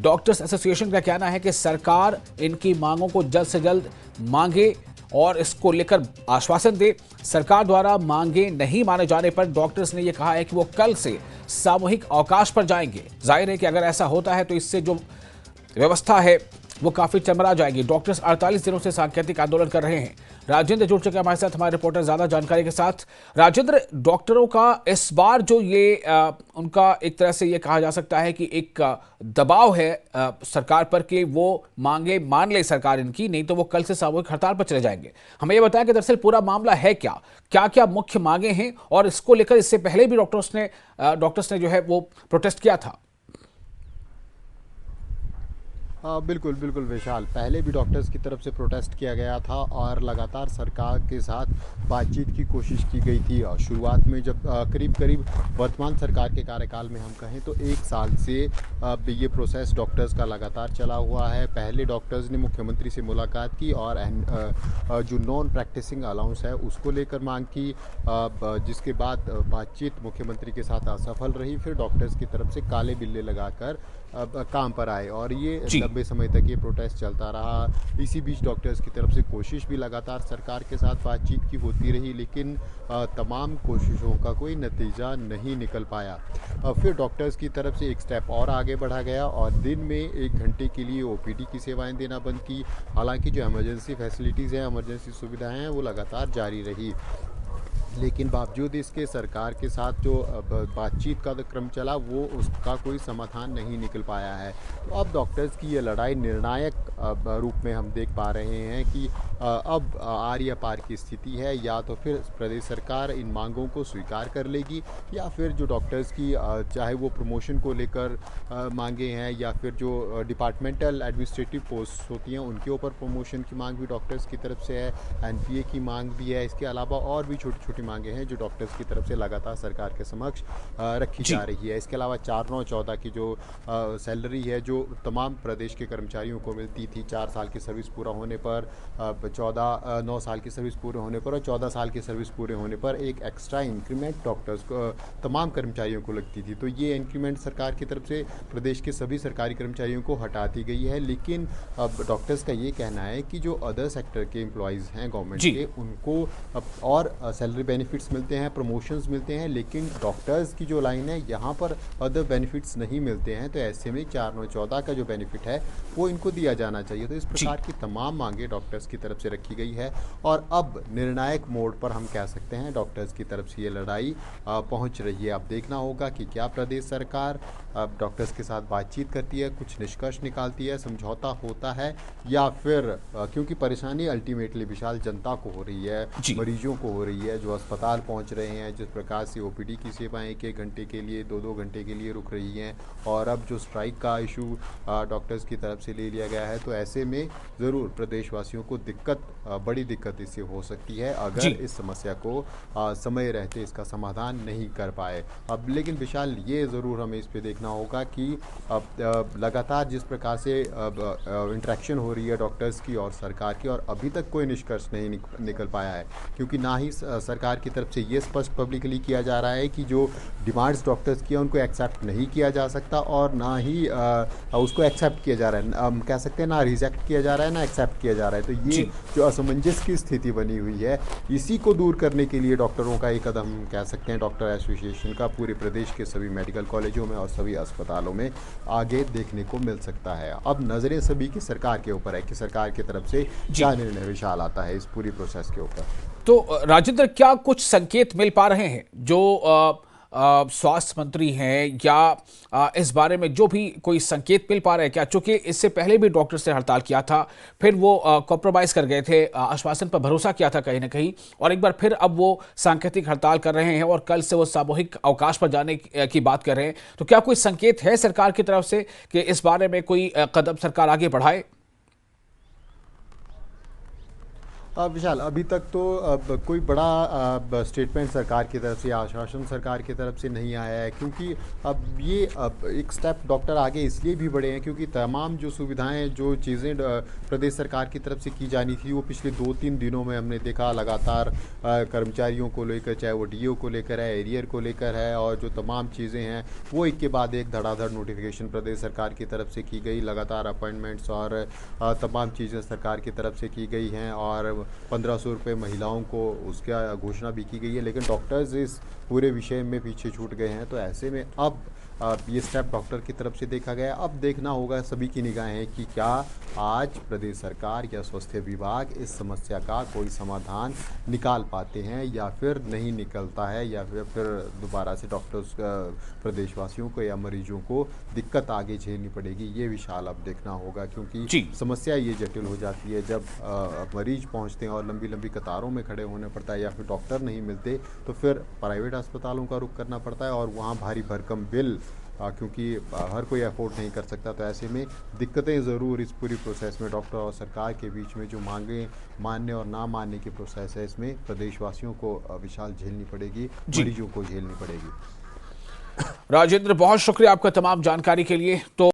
Doctors association का कहना है कि सरकार इनकी मांगों को जल्द से जल्द मांगे और इसको लेकर आश्वासन दे। सरकार द्वारा मांगे नहीं माने जाने पर डॉक्टर्स ने यह कहा है कि वो कल से सामूहिक अवकाश पर जाएंगे। जाहिर है कि अगर ऐसा होता है तो इससे जो व्यवस्था है वो काफी चरमरा जाएगी। डॉक्टर्स 48 दिनों से सांकेतिक आंदोलन कर रहे हैं। राजेंद्र जुड़ चुके हैं हमारे साथ, हमारे रिपोर्टर ज्यादा जानकारी के साथ। राजेंद्र, डॉक्टरों का इस बार जो ये उनका एक तरह से ये कहा जा सकता है कि एक दबाव है सरकार पर कि वो मांगे मान ले सरकार इनकी, नहीं तो वो कल से सामूहिक हड़ताल पर चले जाएंगे। हमें ये बताया कि दरअसल पूरा मामला है क्या, क्या क्या मुख्य मांगे हैं और इसको लेकर इससे पहले भी डॉक्टर्स ने जो है वो प्रोटेस्ट किया था। बिल्कुल बिल्कुल विशाल, पहले भी डॉक्टर्स की तरफ से प्रोटेस्ट किया गया था और लगातार सरकार के साथ बातचीत की कोशिश की गई थी। शुरुआत में जब करीब करीब वर्तमान सरकार के कार्यकाल में हम कहें तो 1 साल से ये प्रोसेस डॉक्टर्स का लगातार चला हुआ है। पहले डॉक्टर्स ने मुख्यमंत्री से मुलाकात की और जो नॉन प्रैक्टिसिंग अलाउंस है उसको लेकर मांग की, जिसके बाद बातचीत मुख्यमंत्री के साथ असफल रही। फिर डॉक्टर्स की तरफ से काले बिल्ले लगाकर काम पर आए और ये लंबे समय तक ये प्रोटेस्ट चलता रहा। इसी बीच डॉक्टर्स की तरफ से कोशिश भी लगातार सरकार के साथ बातचीत की होती रही, लेकिन तमाम कोशिशों का कोई नतीजा नहीं निकल पाया। फिर डॉक्टर्स की तरफ से एक स्टेप और आगे बढ़ा गया और दिन में 1 घंटे के लिए ओपीडी की सेवाएं देना बंद की। हालांकि जो इमरजेंसी फैसिलिटीज़ हैं, इमरजेंसी सुविधाएं हैं, वो लगातार जारी रही, लेकिन बावजूद इसके सरकार के साथ जो बातचीत का क्रम चला वो उसका कोई समाधान नहीं निकल पाया है। तो अब डॉक्टर्स की ये लड़ाई निर्णायक रूप में हम देख पा रहे हैं कि अब आर या पार की स्थिति है। या तो फिर प्रदेश सरकार इन मांगों को स्वीकार कर लेगी या फिर जो डॉक्टर्स की चाहे वो प्रमोशन को लेकर मांगे हैं या फिर जो डिपार्टमेंटल एडमिनिस्ट्रेटिव पोस्ट होती हैं उनके ऊपर प्रमोशन की मांग भी डॉक्टर्स की तरफ से है, एनपीए की मांग भी है। इसके अलावा और भी छोटी छोटी मांगे हैं जो डॉक्टर्स की तरफ से लगातार सरकार के समक्ष रखी जा रही है। इसके अलावा 4/9/14 की जो सैलरी है जो तमाम प्रदेश के कर्मचारियों को मिलती थी 4 साल की सर्विस पूरा होने पर, 9 साल की सर्विस पूरे होने पर और 14 साल की सर्विस पूरे होने पर एक एक्स्ट्रा इंक्रीमेंट डॉक्टर्स को तमाम कर्मचारियों को लगती थी। तो ये इंक्रीमेंट सरकार की तरफ से प्रदेश के सभी सरकारी कर्मचारियों को हटा दी गई है। लेकिन अब डॉक्टर्स का ये कहना है कि जो अदर सेक्टर के एम्प्लॉयज़ हैं गवर्नमेंट के, उनको अब और सैलरी बेनिफिट्स मिलते हैं, प्रमोशंस मिलते हैं, लेकिन डॉक्टर्स की जो लाइन है यहाँ पर अदर बेनिफिट्स नहीं मिलते हैं। तो ऐसे में 4/9/14 का जो बेनिफिट है वो इनको दिया जाना चाहिए। तो इस प्रकार की तमाम मांगे डॉक्टर्स की तरफ से रखी गई है और अब निर्णायक मोड पर हम कह सकते हैं डॉक्टर्स की तरफ से ये लड़ाई पहुँच रही है। अब देखना होगा कि क्या प्रदेश सरकार अब डॉक्टर्स के साथ बातचीत करती है, कुछ निष्कर्ष निकालती है, समझौता होता है, या फिर क्योंकि परेशानी अल्टीमेटली विशाल जनता को हो रही है, मरीजों को हो रही है जो अस्पताल पहुंच रहे हैं, जिस प्रकार से ओपीडी की सेवाएं 1-1 घंटे के लिए 2-2 घंटे के लिए रुक रही हैं और अब जो स्ट्राइक का इशू डॉक्टर्स की तरफ से ले लिया गया है। तो ऐसे में ज़रूर प्रदेशवासियों को बड़ी दिक्कत इससे हो सकती है अगर इस समस्या को समय रहते इसका समाधान नहीं कर पाए। अब लेकिन विशाल ये ज़रूर हमें इस पर देखना होगा कि अब लगातार जिस प्रकार से इंटरेक्शन हो रही है डॉक्टर्स की और सरकार की और अभी तक कोई निष्कर्ष नहीं निकल पाया है, क्योंकि ना ही सरकार की तरफ से ये स्पष्ट पब्लिकली किया जा रहा है कि जो डिमांड्स डॉक्टर्स की है उनको एक्सेप्ट नहीं किया जा सकता और ना ही उसको एक्सेप्ट किया जा रहा है, हम कह सकते हैं ना रिजेक्ट किया जा रहा है ना एक्सेप्ट किया जा रहा है। तो ये जो असमंजस की स्थिति बनी हुई है इसी को दूर करने के लिए डॉक्टरों का एक कदम कह सकते हैं डॉक्टर एसोसिएशन का पूरे प्रदेश के सभी मेडिकल कॉलेजों में और सभी अस्पतालों में आगे देखने को मिल सकता है। अब नज़रें सभी की सरकार के ऊपर है कि सरकार की तरफ से क्या निर्णय विशाल आता है इस पूरी प्रोसेस के ऊपर। तो राजेंद्र, क्या कुछ संकेत मिल पा रहे हैं जो स्वास्थ्य मंत्री हैं या इस बारे में जो भी कोई संकेत मिल पा रहे हैं क्या? चूंकि इससे पहले भी डॉक्टर से हड़ताल किया था, फिर वो कॉम्प्रोमाइज कर गए थे, आश्वासन पर भरोसा किया था कहीं ना कहीं, और एक बार फिर अब वो सांकेतिक हड़ताल कर रहे हैं और कल से वो सामूहिक अवकाश पर जाने की बात कर रहे हैं। तो क्या कोई संकेत है सरकार की तरफ से कि इस बारे में कोई कदम सरकार आगे बढ़ाए? विशाल, अभी तक तो कोई बड़ा स्टेटमेंट सरकार की तरफ से, आश्वासन सरकार की तरफ से नहीं आया है, क्योंकि अब ये एक स्टेप डॉक्टर आगे इसलिए भी बढ़े हैं क्योंकि तमाम जो सुविधाएं, जो चीज़ें प्रदेश सरकार की तरफ से की जानी थी, वो पिछले 2-3 दिनों में हमने देखा लगातार कर्मचारियों को लेकर, चाहे वो डीओ को लेकर है, एरियर को लेकर है, और जो तमाम चीज़ें हैं वो एक के बाद एक धड़ाधड़ नोटिफिकेशन प्रदेश सरकार की तरफ से की गई, लगातार अपॉइंटमेंट्स और तमाम चीज़ें सरकार की तरफ से की गई हैं, और 1500 रुपये महिलाओं को उसका घोषणा भी की गई है। लेकिन डॉक्टर्स इस पूरे विषय में पीछे छूट गए हैं। तो ऐसे में अब ये स्टेप डॉक्टर की तरफ से देखा गया। अब देखना होगा सभी की निगाहें कि क्या आज प्रदेश सरकार या स्वास्थ्य विभाग इस समस्या का कोई समाधान निकाल पाते हैं या फिर नहीं निकलता है, या फिर दोबारा से डॉक्टर्स प्रदेशवासियों को या मरीजों को दिक्कत आगे झेलनी पड़ेगी। ये विशाल अब देखना होगा, क्योंकि समस्या ये जटिल हो जाती है जब मरीज पहुंचते हैं और लंबी लंबी कतारों में खड़े होने पड़ता है, या फिर डॉक्टर नहीं मिलते तो फिर प्राइवेट अस्पतालों का रुख करना पड़ता है, और वहाँ भारी भरकम बिल, क्योंकि हर कोई अफोर्ड नहीं कर सकता। तो ऐसे में दिक्कतें ज़रूर इस पूरी प्रोसेस में डॉक्टर और सरकार के बीच में जो मांगे मानने और ना मानने की प्रोसेस है, इसमें प्रदेशवासियों को विशाल झेलनी पड़ेगी, मरीजों को झेलनी पड़ेगी। राजेंद्र, बहुत शुक्रिया आपका तमाम जानकारी के लिए। तो